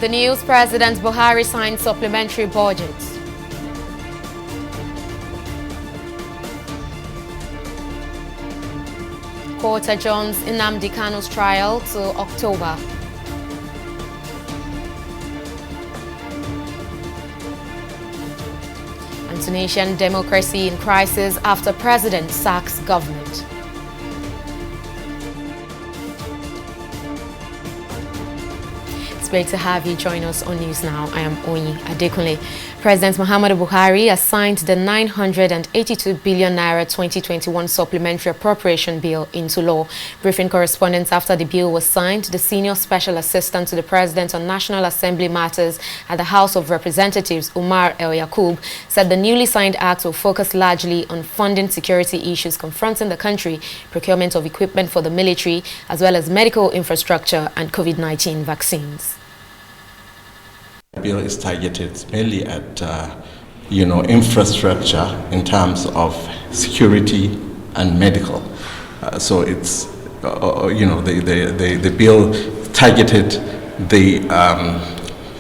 The news, President Buhari signed supplementary budget. Court adjourns Nnamdi Kanu's trial to October. And Tunisian democracy in crisis after president sacks government. It's great to have you join us on News Now. I am Oyi Adekunle. President Muhammadu Buhari has signed the 982 billion naira 2021 supplementary appropriation bill into law. Briefing correspondence after the bill was signed, the senior special assistant to the president on National Assembly matters at the House of Representatives, Umar El Yakub, said the newly signed act will focus largely on funding security issues confronting the country, procurement of equipment for the military, as well as medical infrastructure and COVID-19 vaccines. The bill is targeted mainly at, infrastructure in terms of security and medical. So it's, the bill targeted the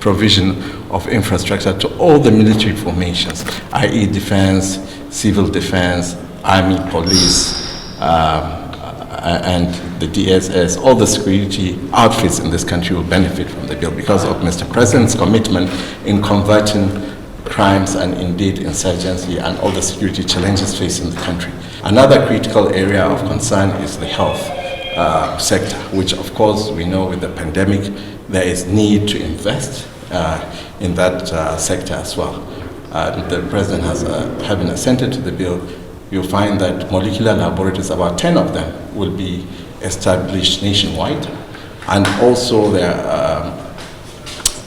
provision of infrastructure to all the military formations, i.e. defense, civil defense, army, police, and the DSS. All the security outfits in this country will benefit from the bill because of Mr. President's commitment in converting crimes and indeed insurgency and all the security challenges facing the country. Another critical area of concern is the health sector, which of course we know with the pandemic there is need to invest in that sector as well. The President has, having assented to the bill, you'll find that molecular laboratories, about 10 of them, will be established nationwide. And also there are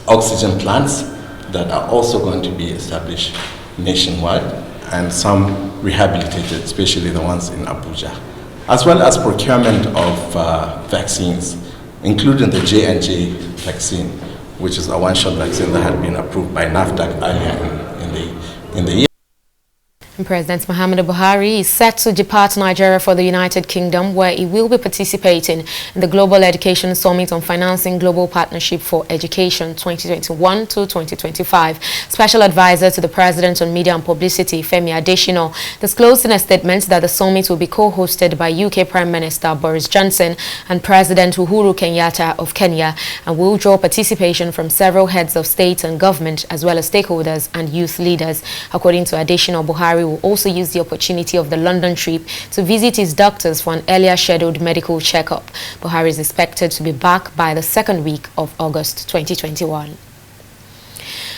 oxygen plants that are also going to be established nationwide, and some rehabilitated, especially the ones in Abuja. As well as procurement of vaccines, including the J&J vaccine, which is a one-shot vaccine that had been approved by NAFDAC earlier in the year. President Muhammadu Buhari is set to depart Nigeria for the United Kingdom, where he will be participating in the Global Education Summit on Financing Global Partnership for Education 2021 to 2025. Special advisor to the President on Media and Publicity, Femi Adesina, disclosed in a statement that the summit will be co-hosted by UK Prime Minister Boris Johnson and President Uhuru Kenyatta of Kenya, and will draw participation from several heads of state and government, as well as stakeholders and youth leaders. According to Adesina, Buhari will also use the opportunity of the London trip to visit his doctors for an earlier scheduled medical checkup. Buhari is expected to be back by the second week of August 2021.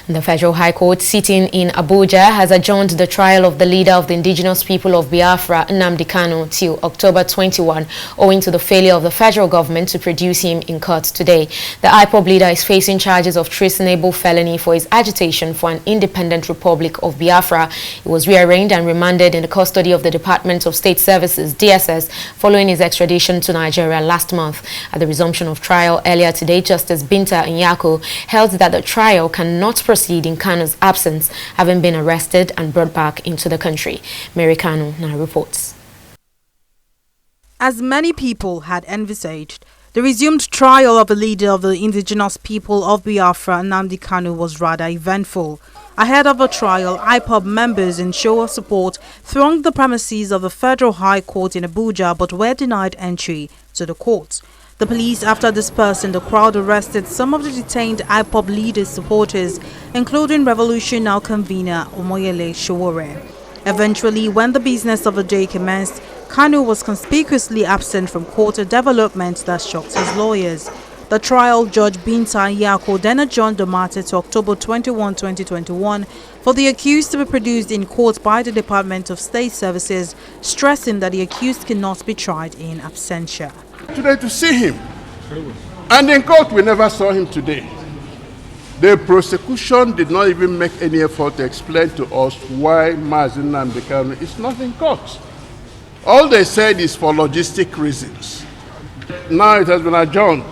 The Federal High Court sitting in Abuja has adjourned the trial of the leader of the Indigenous people of Biafra, Nnamdi Kanu, till October 21, owing to the failure of the federal government to produce him in court today. The IPOB leader is facing charges of treasonable felony for his agitation for an independent Republic of Biafra. He was rearranged and remanded in the custody of the Department of State Services, DSS, following his extradition to Nigeria last month. At the resumption of trial earlier today, Justice Binta Nyako held that the trial cannot proceed in Kanu's absence, having been arrested and brought back into the country. Mary Kanu now reports. As many people had envisaged, the resumed trial of the leader of the Indigenous people of Biafra, Nnamdi Kanu, was rather eventful. Ahead of the trial, IPOB members in show of support thronged the premises of the Federal High Court in Abuja but were denied entry to the court. The police, after dispersing the crowd, arrested some of the detained IPOB leaders' supporters, including Revolution Now convener Omoyele Sowore. Eventually, when the business of the day commenced, Kanu was conspicuously absent from court, a development that shocked his lawyers. The trial judge Binta Nyako then adjourned the matter to October 21, 2021 for the accused to be produced in court by the Department of State Services, stressing that the accused cannot be tried in absentia. Today to see him, and in court we never saw him today. The prosecution did not even make any effort to explain to us why Mazi Nnamdi Kanu is not in court. All they said is for logistic reasons. Now it has been adjourned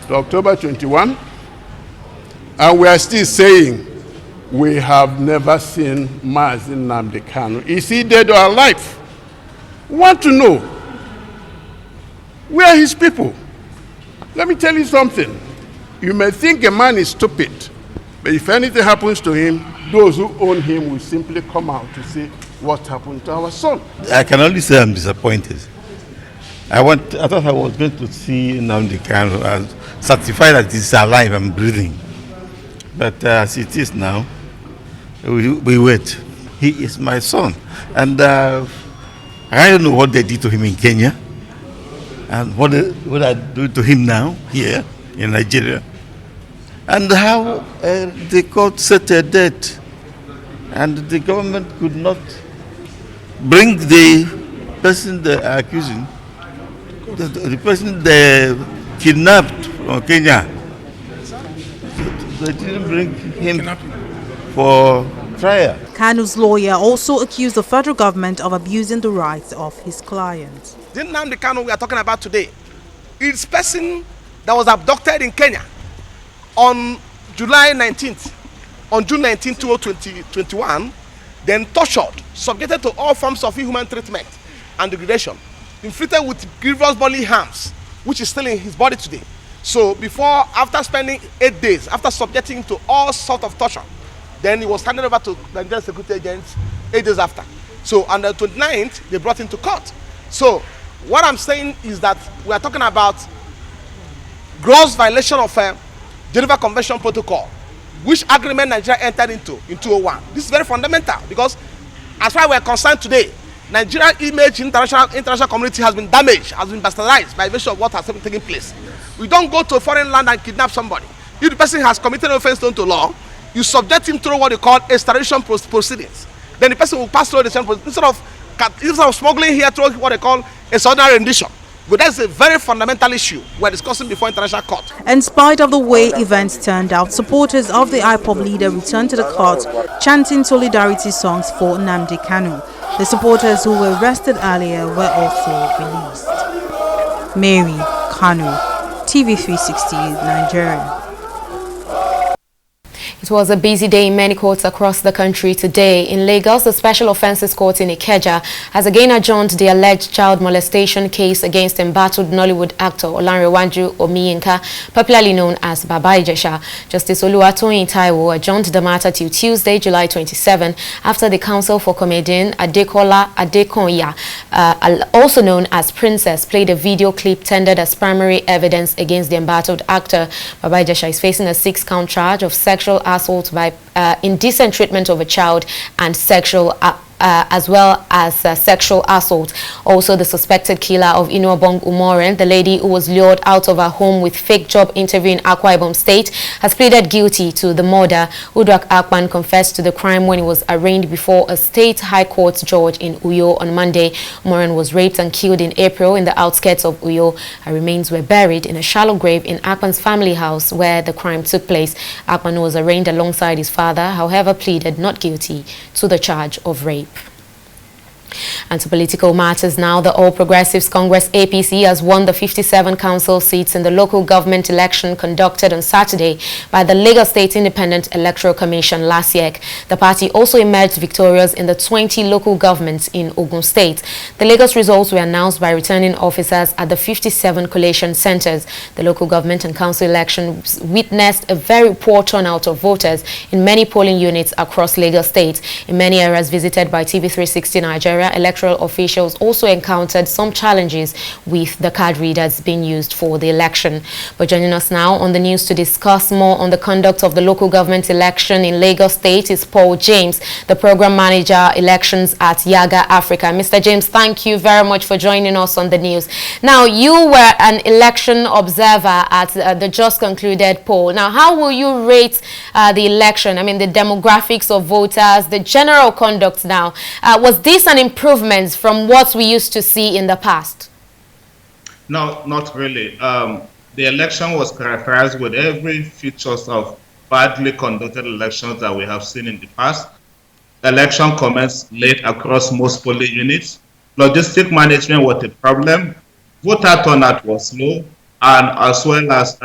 to October 21, and we are still saying we have never seen Mazi Nnamdi Kanu. Is he dead or alive? We want to know. Where are his people? Let me tell you something. You may think a man is stupid, but if anything happens to him, those who own him will simply come out to say what happened to our son. I can only say I'm disappointed. I thought I was going to see Nnamdi Kanu and certify that he's alive and breathing. But as it is now, we wait. He is my son. And I don't know what they did to him in Kenya and what I do to him now here in Nigeria. And how the court set a date and the government could not bring the person they are accusing, the person they kidnapped from Kenya. They didn't bring him for trial. Kanu's lawyer also accused the federal government of abusing the rights of his clients. The Nnamdi Kanu we are talking about today is person that was abducted in Kenya on July 19th, on June 19, 2021, then tortured, subjected to all forms of inhuman treatment and degradation, inflicted with grievous bodily harms, which is still in his body today. So after spending 8 days, after subjecting him to all sorts of torture, then he was handed over to the Nigerian security agents 8 days after. So on the 29th, they brought him to court. So what I'm saying is that we are talking about gross violation of Geneva Convention Protocol, which agreement Nigeria entered into in 2001. This is very fundamental because as far as we are concerned today, Nigerian image in international community has been damaged, has been bastardized by virtue of what has been taking place. We don't go to a foreign land and kidnap somebody. If the person has committed an offense to law, you subject him through what they call extradition proceedings. Then the person will pass through the same process instead of smuggling here through what they call extraordinary rendition. But that's a very fundamental issue we're discussing before international court. In spite of the way events turned out, supporters of the IPOB leader returned to the court, chanting solidarity songs for Nnamdi Kanu. The supporters who were arrested earlier were also released. Mary Kanu, TV360, Nigeria. It was a busy day in many courts across the country today. In Lagos, the Special Offences Court in Ikeja has again adjourned the alleged child molestation case against embattled Nollywood actor Olanrewaju Omiyinka, popularly known as Babajesha. Justice Oluwatoyin Taiwo adjourned the matter till Tuesday, July 27, after the counsel for comedian Adekola Adekonya, also known as Princess, played a video clip tendered as primary evidence against the embattled actor. Babajesha is facing a 6-count charge of sexual assault by indecent treatment of a child and sexual as well as sexual assault. Also, the suspected killer of Inuobong Umoren, the lady who was lured out of her home with fake job interview in Akwa Ibom State, has pleaded guilty to the murder. Uduak Akpan confessed to the crime when he was arraigned before a state high court judge in Uyo on Monday. Umoren was raped and killed in April in the outskirts of Uyo. Her remains were buried in a shallow grave in Akpan's family house where the crime took place. Akpan was arraigned alongside his father, however pleaded not guilty to the charge of rape. And to political matters now, the All Progressives Congress APC has won the 57 council seats in the local government election conducted on Saturday by the Lagos State Independent Electoral Commission last year. The party also emerged victorious in the 20 local governments in Ogun State. The Lagos results were announced by returning officers at the 57 collation centers. The local government and council elections witnessed a very poor turnout of voters in many polling units across Lagos State. In many areas visited by TV360 Nigeria, electoral officials also encountered some challenges with the card readers being used for the election. But joining us now on the news to discuss more on the conduct of the local government election in Lagos State is Paul James, the program manager elections at Yaga Africa. Mr. James, thank you very much for joining us on the news. Now, you were an election observer at the just concluded poll. Now, how will you rate the election? I mean, the demographics of voters, the general conduct now. Was this an improvements from what we used to see in the past? No, not really. The election was characterized with every features of badly conducted elections that we have seen in the past. Election commenced late across most polling units. Logistic management was a problem. Voter turnout was low, and as well as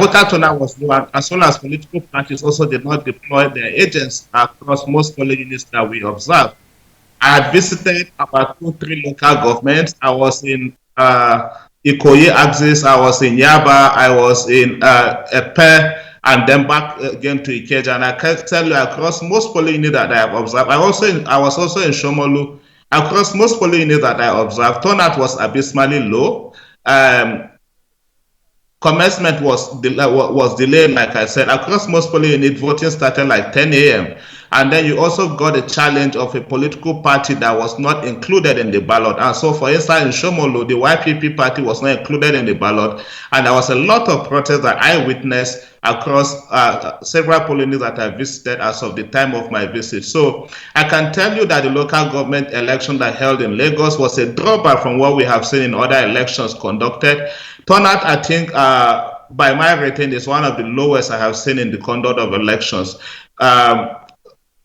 voter turnout was low, and as well as political parties also did not deploy their agents across most polling units that we observed. I had visited about 2-3 local governments. I was in Ikoyi axis, I was in Yaba, I was in Epe, and then back again to Ikeja. And I can tell you, across most polling units that I have observed, I was also in Shomolu. Across most polling units that I observed, turnout was abysmally low. Commencement was delayed, like I said. Across most polling units, voting started like 10 a.m. And then you also got a challenge of a political party that was not included in the ballot. And so, for instance, in Shomolu, the YPP party was not included in the ballot. And there was a lot of protests that I witnessed across several polling units that I visited as of the time of my visit. So I can tell you that the local government election that held in Lagos was a drawback from what we have seen in other elections conducted. Turnout, I think, by my rating, is one of the lowest I have seen in the conduct of elections.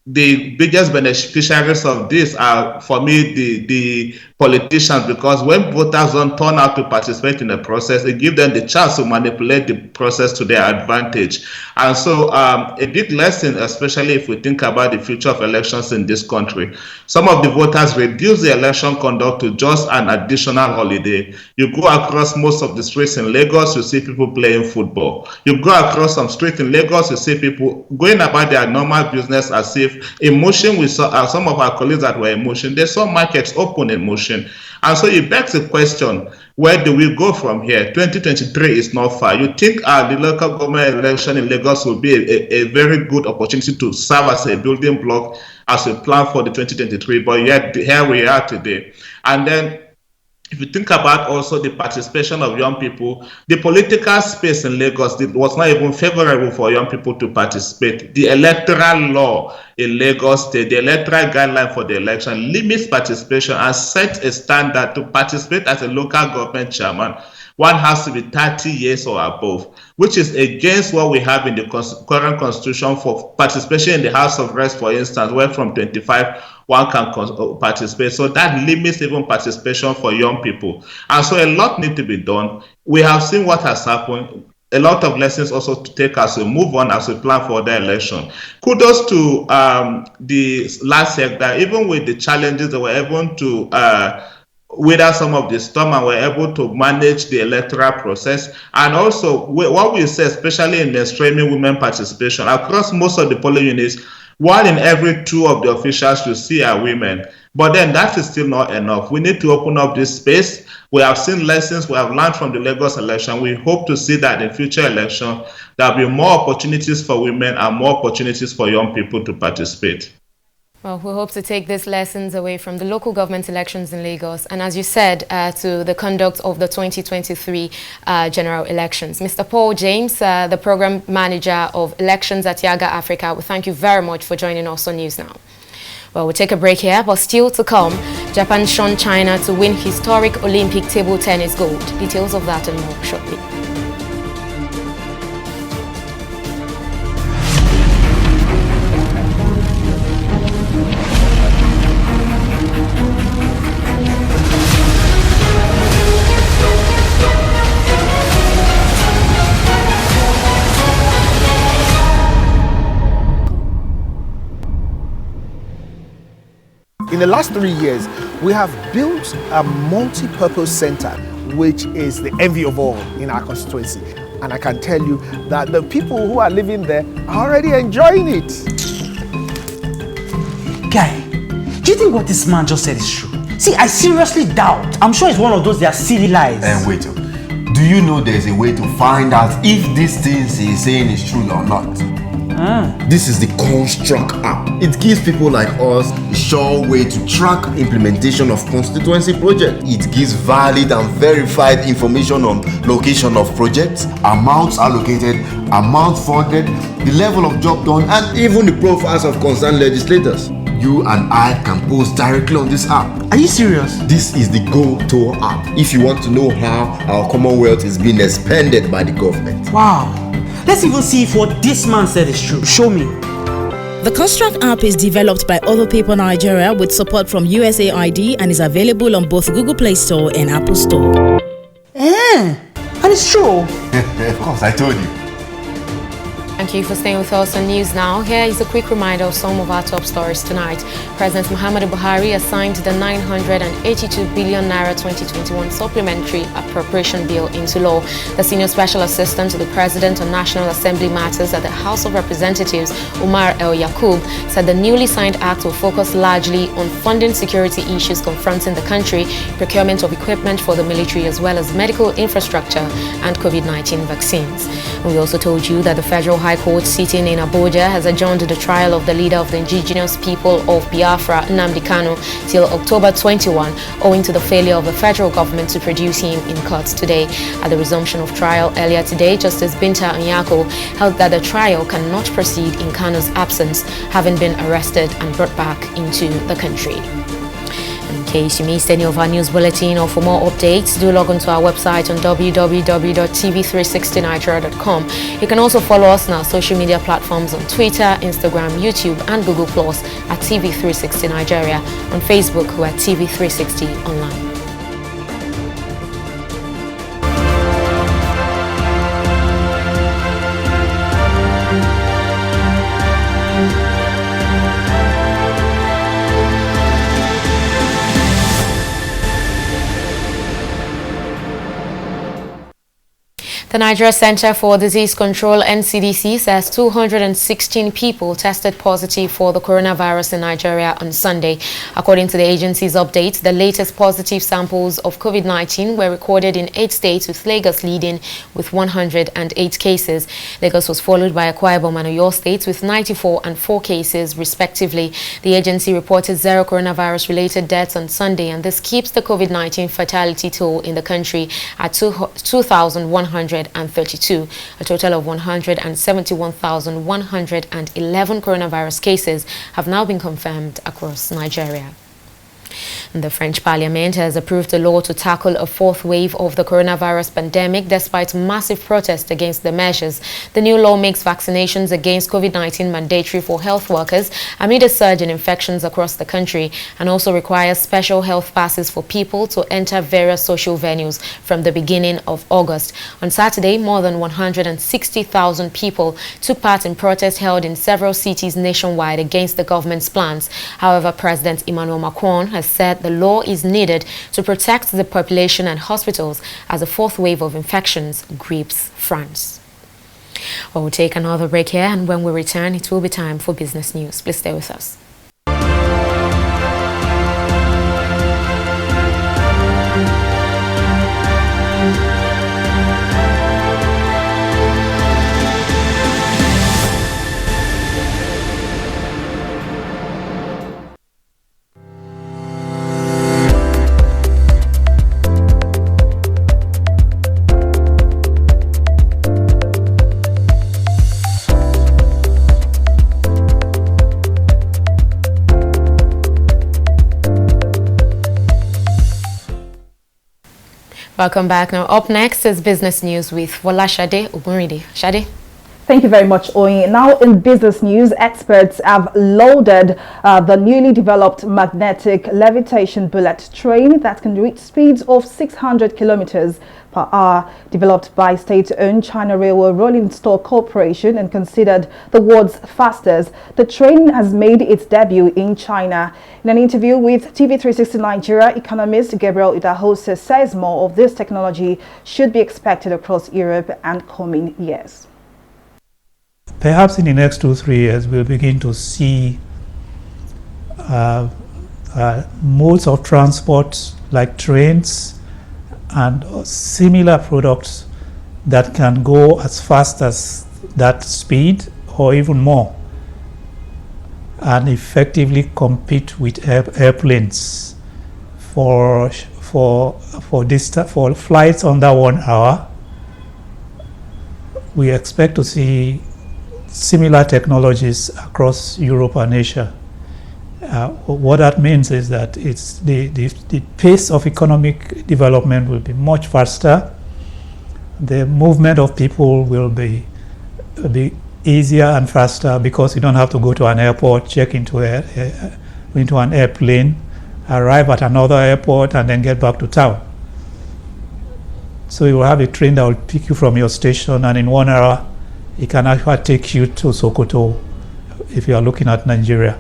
The biggest beneficiaries of this are, for me, the politicians, because when voters don't turn out to participate in the process, it gives them the chance to manipulate the process to their advantage. And so a big lesson, especially if we think about the future of elections in this country, some of the voters reduce the election conduct to just an additional holiday. You go across most of the streets in Lagos, you see people playing football. You go across some streets in Lagos, you see people going about their normal business as if in Motion, we saw some of our colleagues that were in Motion, they saw markets open in Motion. And so it begs the question, where do we go from here? 2023 is not far. You think the local government election in Lagos will be a very good opportunity to serve as a building block as we plan for the 2023, but yet here we are today. And then if you think about also the participation of young people, the political space in Lagos was not even favorable for young people to participate. The electoral law in Lagos State, the electoral guideline for the election limits participation and sets a standard to participate as a local government chairman. One has to be 30 years or above, which is against what we have in the current constitution for participation in the House of Reps, for instance, where from 25 one can participate. So that limits even participation for young people. And so a lot needs to be done. We have seen what has happened. A lot of lessons also to take as we move on, as we plan for the election. Kudos to the last sector, even with the challenges, they were able to weather some of the storm and were able to manage the electoral process. And also, what we say, especially in mainstreaming women participation, across most of the polling units, 1 in every 2 of the officials you see are women. But then that is still not enough. We need to open up this space. We have seen lessons we have learned from the Lagos election. We hope to see that in future elections, there will be more opportunities for women and more opportunities for young people to participate. Well, we hope to take these lessons away from the local government elections in Lagos and, as you said, to the conduct of the 2023 general elections. Mr. Paul James, the program manager of elections at Yaga Africa, we thank you very much for joining us on News Now. Well, we'll take a break here, but still to come, Japan shunned China to win historic Olympic table tennis gold. Details of that and more shortly. In the last 3 years, we have built a multi-purpose center, which is the envy of all in our constituency. And I can tell you that the people who are living there are already enjoying it. Guy, do you think what this man just said is true? See, I seriously doubt. I'm sure it's one of those their silly lies. And wait, do you know there's a way to find out if these things he's saying is true or not? This is the Construct app. It gives people like us a sure way to track implementation of constituency projects. It gives valid and verified information on location of projects, amounts allocated, amount funded, the level of job done, and even the profiles of concerned legislators. You and I can post directly on this app. Are you serious? This is the Go-To app if you want to know how our Commonwealth is being expanded by the government. Wow. Let's even see if what this man said is true. Show me. The Construct app is developed by Other People Nigeria with support from USAID and is available on both Google Play Store and Apple Store. And it's true. Of course, I told you. Thank you for staying with us on News Now. Here is a quick reminder of some of our top stories tonight. President Muhammadu Buhari has signed the 982 billion naira 2021 supplementary appropriation bill into law. The senior special assistant to the President on National Assembly matters at the House of Representatives, Umar El Yaqub, said the newly signed act will focus largely on funding security issues confronting the country, procurement of equipment for the military, as well as medical infrastructure and COVID-19 vaccines. And we also told you that the Federal High Court sitting in Abuja has adjourned the trial of the leader of the Indigenous people of Biafra, Nnamdi Kanu, till October 21, owing to the failure of the federal government to produce him in court today. At the resumption of trial earlier today, Justice Binta Nyako held that the trial cannot proceed in Kanu's absence, having been arrested and brought back into the country. In case you missed any of our news bulletin or for more updates, do log on to our website on www.tv360nigeria.com. You can also follow us on our social media platforms on Twitter, Instagram, YouTube and Google Plus at TV360 Nigeria. On Facebook, we're at TV360 Online. The Nigeria Center for Disease Control, NCDC, says 216 people tested positive for the coronavirus in Nigeria on Sunday. According to the agency's update, the latest positive samples of COVID-19 were recorded in 8 states, with Lagos leading with 108 cases. Lagos was followed by Akwa Ibom and Oyo states with 94 and 4 cases, respectively. The agency reported 0 coronavirus-related deaths on Sunday, and this keeps the COVID-19 fatality toll in the country at 2,132. A total of 171,111 coronavirus cases have now been confirmed across Nigeria. The French Parliament has approved a law to tackle a 4th wave of the coronavirus pandemic despite massive protests against the measures. The new law makes vaccinations against COVID-19 mandatory for health workers amid a surge in infections across the country, and also requires special health passes for people to enter various social venues from the beginning of August. On Saturday, more than 160,000 people took part in protests held in several cities nationwide against the government's plans. However, President Emmanuel Macron has said the law is needed to protect the population and hospitals as a 4th wave of infections grips France. Well, we'll take another break here, and when we return, it will be time for business news. Please stay with us. Welcome back. Now, up next is business news with Shade Ogunride. Shade. Thank you very much, Oyin. Now in business news, experts have loaded the newly developed magnetic levitation bullet train that can reach speeds of 600 kilometers per hour. Developed by state-owned China Railway Rolling Stock Corporation and considered the world's fastest, the train has made its debut in China. In an interview with TV360 Nigeria, economist Gabriel Idahosa says more of this technology should be expected across Europe and coming years. Perhaps in the next 2-3 years, we'll begin to see modes of transport like trains and similar products that can go as fast as that speed or even more, and effectively compete with airplanes for flights under 1 hour. We expect to see similar technologies across Europe and Asia. What that means is that it's the pace of economic development will be much faster. The movement of people will be easier and faster because you don't have to go to an airport, check into an airplane, arrive at another airport, and then get back to town. So you will have a train that will pick you from your station, and in 1 hour it can actually take you to Sokoto if you are looking at Nigeria.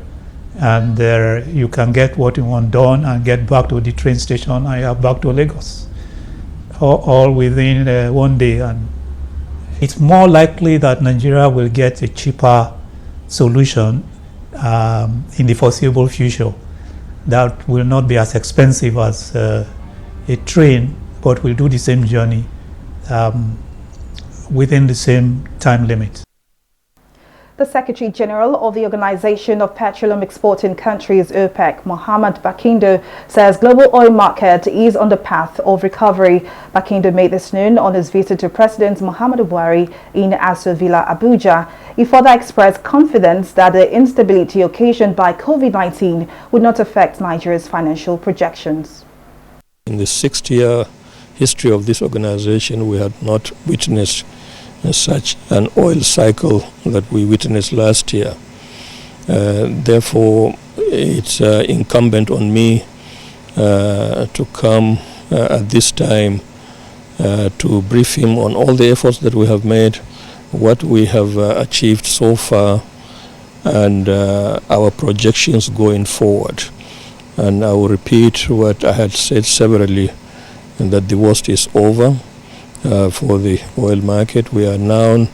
And there you can get what you want done and get back to the train station and you're back to Lagos. All within 1 day. And it's more likely that Nigeria will get a cheaper solution in the foreseeable future that will not be as expensive as a train, but will do the same journey within the same time limit. The Secretary General of the Organization of Petroleum Exporting Countries, OPEC, Mohammed Bakindo, says global oil market is on the path of recovery. Bakindo made this known on his visit to President Muhammadu Buhari in Aso Villa, Abuja. He further expressed confidence that the instability occasioned by COVID-19 would not affect Nigeria's financial projections. In the 6-year history of this organization, we had not witnessed such an oil cycle that we witnessed last year. Therefore, it's incumbent on me to come at this time to brief him on all the efforts that we have made, what we have achieved so far, and our projections going forward. And I will repeat what I had said severally, and that the worst is over. For the oil market, we are now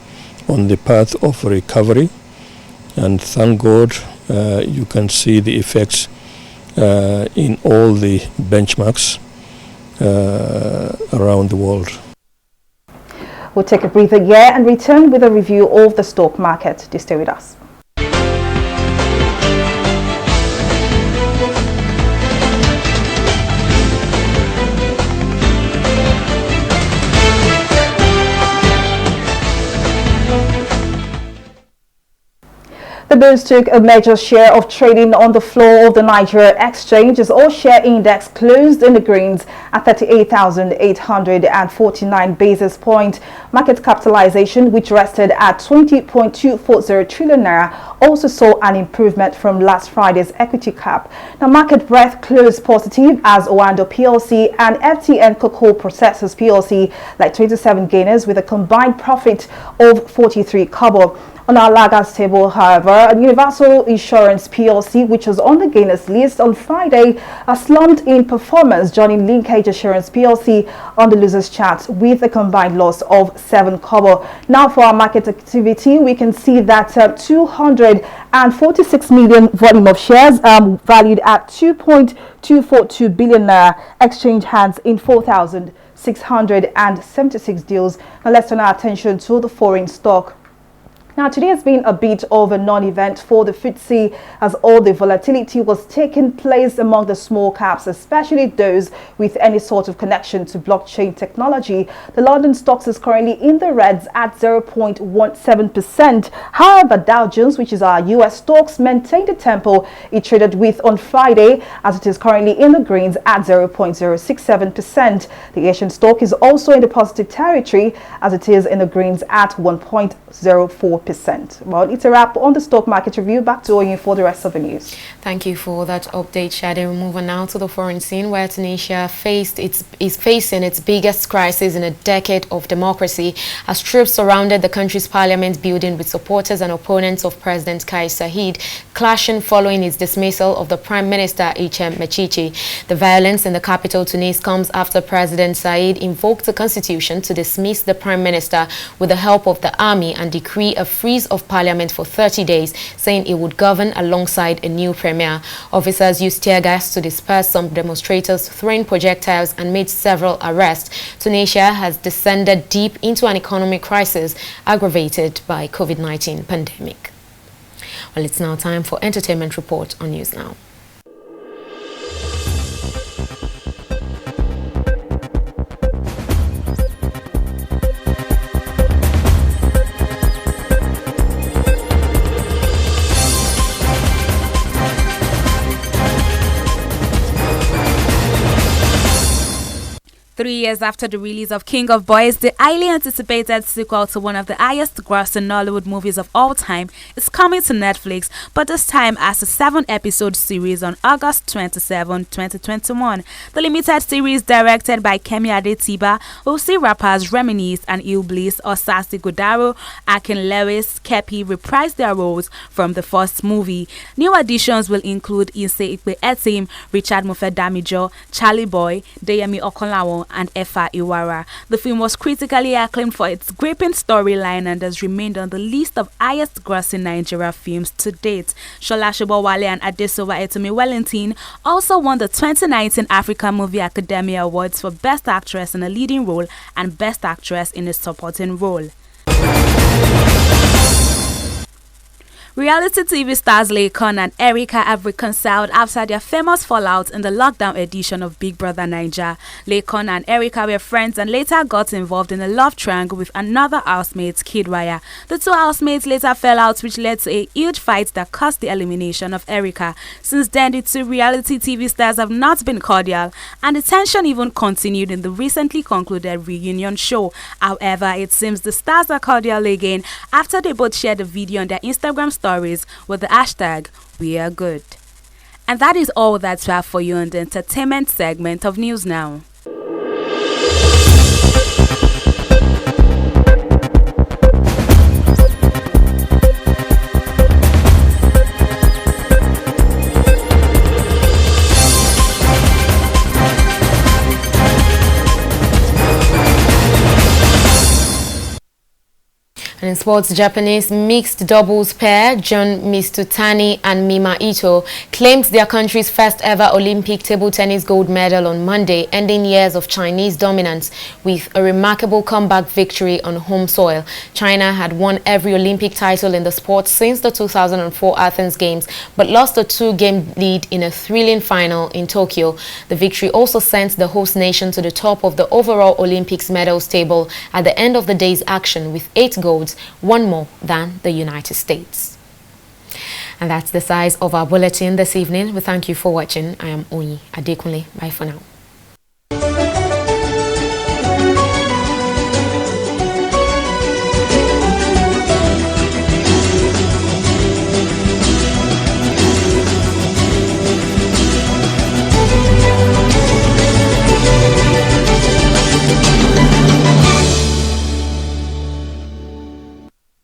on the path of recovery, and thank God you can see the effects in all the benchmarks around the world. We'll take a breather here and return with a review of the stock market. Do stay with us. The Bulls took a major share of trading on the floor of the Nigeria Exchange as all share index closed in the greens at 38,849 basis points. Market capitalization, which rested at 20.240 trillion naira, also saw an improvement from last Friday's equity cap. Now, market breadth closed positive as Owando PLC and FTN Cocoa Processors PLC like 27 gainers with a combined profit of 43 kobo. On our laggards table, however, Universal Insurance PLC, which was on the gainers list on Friday, slumped in performance, joining Linkage Assurance PLC on the losers chart with a combined loss of 7 kobo. Now for our market activity, we can see that 246 million volume of shares valued at 2.242 billion naira exchange hands in 4,676 deals. Now let's turn our attention to the foreign stock. Now, today has been a bit of a non-event for the FTSE as all the volatility was taking place among the small caps, especially those with any sort of connection to blockchain technology. The London stocks is currently in the reds at 0.17%. However, Dow Jones, which is our US stocks, maintained the tempo it traded with on Friday as it is currently in the greens at 0.067%. The Asian stock is also in the positive territory as it is in the greens at 1.04%. Well, it's a wrap on the stock market review. Back to you for the rest of the news. Thank you for that update, Shade. We move on now to the foreign scene, where Tunisia is facing its biggest crisis in a decade of democracy as troops surrounded the country's parliament building with supporters and opponents of President Kais Saied clashing following his dismissal of the Prime Minister Hichem Mechichi. The violence in the capital, Tunis, comes after President Saied invoked the constitution to dismiss the Prime Minister with the help of the army and decree a freeze of parliament for 30 days, saying it would govern alongside a new premier. Officers used tear gas to disperse some demonstrators, throwing projectiles, and made several arrests. Tunisia has descended deep into an economic crisis aggravated by COVID-19 pandemic. Well, it's now time for Entertainment Report on News Now. 3 years after the release of King of Boys, the highly anticipated sequel to one of the highest-grossing Nollywood movies of all time is coming to Netflix, but this time as a 7-episode series on August 27, 2021. The limited series, directed by Kemi Adetiba, will see rappers Reminisce and Ill Bliss, Osasi Godaro, Akin Lewis, Kepi reprise their roles from the first movie. New additions will include Ise Ikpe Etim, Richard Mofedamijo, Charlie Boy, Deyemi Okonlawon, and Efa Iwara. The film was critically acclaimed for its gripping storyline and has remained on the list of highest-grossing Nigeria films to date. Shola Shobowale and Adesowa Etomi Wellington also won the 2019 African Movie Academy Awards for Best Actress in a Leading Role and Best Actress in a Supporting Role. Reality TV stars Laycon and Erica have reconciled after their famous fallout in the lockdown edition of Big Brother Naija. Laycon and Erica were friends and later got involved in a love triangle with another housemate, Kidwaya. The two housemates later fell out, which led to a huge fight that caused the elimination of Erica. Since then, the two reality TV stars have not been cordial, and the tension even continued in the recently concluded reunion show. However, it seems the stars are cordial again after they both shared a video on their Instagram stories with the hashtag #WeAreGood. And that is all that we have for you in the entertainment segment of News Now. And in sports, Japanese mixed doubles pair Jun Mizutani and Mima Ito claimed their country's first ever Olympic table tennis gold medal on Monday, ending years of Chinese dominance with a remarkable comeback victory on home soil. China had won every Olympic title in the sport since the 2004 Athens Games, but lost a 2-game lead in a thrilling final in Tokyo. The victory also sent the host nation to the top of the overall Olympics medals table at the end of the day's action with 8 golds, one more than the United States. And that's the size of our bulletin this evening. We thank you for watching. I am Oyi Adekunle. Bye for now.